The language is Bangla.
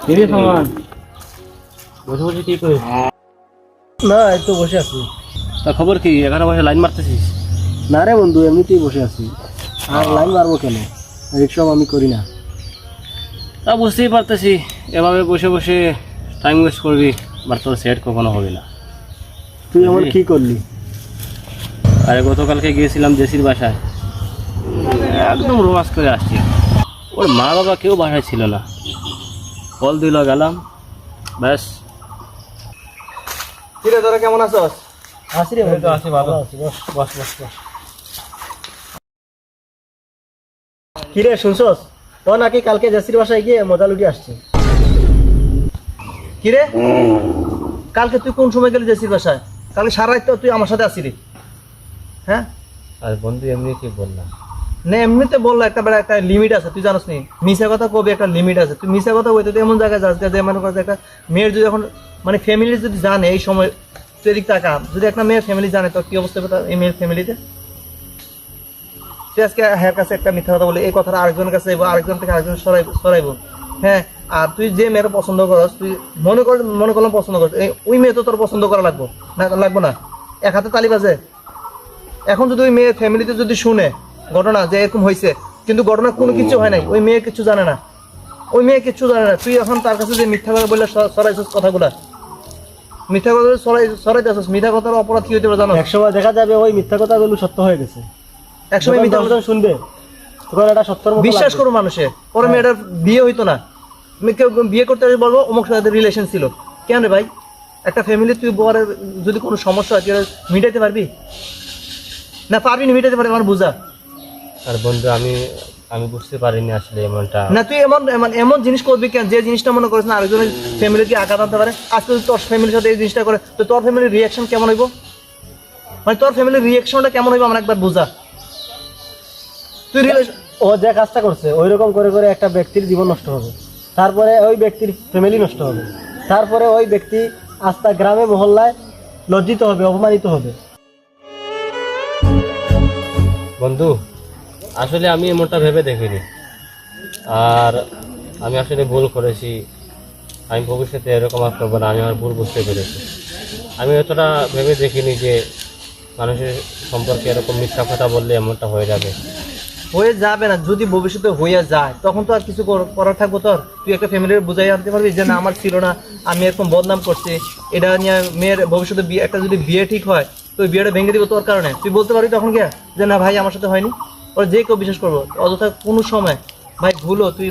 কিরে সামান বসে বসে কি করিস? না এই তো বসে আছি। তা খবর কি, এখানে বসে লাইন মারতেছিস? না রে বন্ধু, এমনিতেই বসে আছি। আর লাইন মারবো কেন? রিক্সা আমি করি না। তা বুঝতেই পারতেছি, এভাবে বসে বসে টাইম ওয়েস্ট করবি, বাট তোর সেট কখনো হবে না। তুই আমার কি করলি? আরে গতকালকে গিয়েছিলাম জেসির বাসায়, একদম রোমান্স করে আসছি। ওর মা বাবা কেউ বাসায় ছিল না, কল দিল, গেলাম, ব্যাস। কিরে তোরা কেমন আছস? আছি রে তো আছি, ভালো আছি। বস বস বস বস। কিরে শুনছস, ও নাকি কালকে জেসির বাসায় গিয়ে মজা লুটি আসছে। কিরে কালকে তুই কোন সময় গেলি জেসির বাসায়? কালকে সারা রাত তো তুই আমার সাথে আসিলি। হ্যাঁ আর বন্ধু এমনি কি বললাম? না এমনিতে বললো, একটা লিমিট আছে, তুই জানোস নি? মিশা কথা কবি একটা লিমিট আছে। তুই মিশা কথা বলতে তুই এমন জায়গায় যাস যে মনে করছে একটা মেয়ের যদি এখন মানে ফ্যামিলি যদি জানে এই সময়, তুই এদিক টাকা যদি একটা মেয়ের ফ্যামিলি জানে তো কি অবস্থা হবে এই মেয়ের ফ্যামিলিতে? তুই আজকে হ্যাঁ কাছে একটা মিথ্যা কথা বলে এই কথাটা আরেকজনের কাছে আরেকজন থেকে আরেকজন সরাইবো। হ্যাঁ, আর তুই যে মেয়ের পছন্দ করস, তুই মনে করলাম পছন্দ করস, ওই মেয়ে তো তোর পছন্দ করা লাগবো না? লাগবো না? এক হাতে তালি বাজে। এখন যদি ওই মেয়ের ফ্যামিলিতে যদি শুনে ঘটনা যে এরকম হয়েছে, কিন্তু ঘটনা কোনো কিছু হয় নাই, ওই মেয়ে কিছু জানে না, ওই মেয়ে কিছু জানে না, তুই এখন তার কাছে যে মিথ্যা কথা বললে সরাইছিস কথাগুলা, মিথ্যা কথা সরাইতেছিস, মিথ্যা কথার অপরাধ কি হইতে পারে জানো? একসময় দেখা যাবে ওই মিথ্যা কথাগুলো সত্য হয়ে গেছে। একসময় মিথ্যা কথা শুনবে তখন এটা সত্যর মতো বিশ্বাস করো মানুষে। পরে মেয়েটার বিয়ে হইতো না, কেউ বিয়ে করতে বলবো অমুক সাথে রিলেশন ছিল। কেন রে ভাই? একটা ফ্যামিলি তুই বরের যদি কোনো সমস্যা হয় তুই মিটাইতে পারবি না? পারবি না মিটাইতে পারবি? আমার বোঝা। আর বন্ধু আমি বুঝতে পারিনি আসলে এমনটা। না তুই এমন জিনিস করবি কেন যে জিনিসটা মনে করিস না আরেকজনের ফ্যামিলিকে আঘাত আনতে পারে? আজকে যদি তোর ফ্যামিলির সাথে এই জিনিসটা করে তো তোর ফ্যামিলির রিয়াকশন কেমন হইব? মানে তোর ফ্যামিলির রিয়াকশনটা কেমন হইব আমার একবার বোঝা। তুই ও যে কাজটা করছে ওই রকম করে করে একটা ব্যক্তির জীবন নষ্ট হবে, তারপরে ওই ব্যক্তির ফ্যামিলি নষ্ট হবে, তারপরে ওই ব্যক্তি আস্তা গ্রামে মহল্লায় লজ্জিত হবে, অপমানিত হবে। বন্ধু আসলে আমি এমনটা ভেবে দেখিনি, আর আমি আসলে ভুল করেছি। আমি ভবিষ্যতে এরকম আর করবো না, আমি আমার ভুল বুঝতে পেরেছি। আমি এতটা ভেবে দেখিনি যে মানুষের সম্পর্কে এরকম মিথ্যা কথা বললে এমনটা হয়ে যাবে। হয়ে যাবে না, যদি ভবিষ্যতে হয়ে যায় তখন তো আর কিছু করার থাকবো তোর? তুই একটা ফ্যামিলির বুঝাই আনতে পারবি যে না আমার ছিল না, আমি এরকম বদনাম করছি, এটা নিয়ে মেয়ের ভবিষ্যতে বিয়ে, একটা যদি বিয়ে ঠিক হয় তো ওই বিয়েটা ভেঙে দিব তোর কারণে। তুই বলতে পারবি তখন গিয়া যে না ভাই আমার সাথে হয়নি? ওরা যে কেউ বিশ্বাস করবো? অযথা কোনো সময় ভাই ভুলো তুই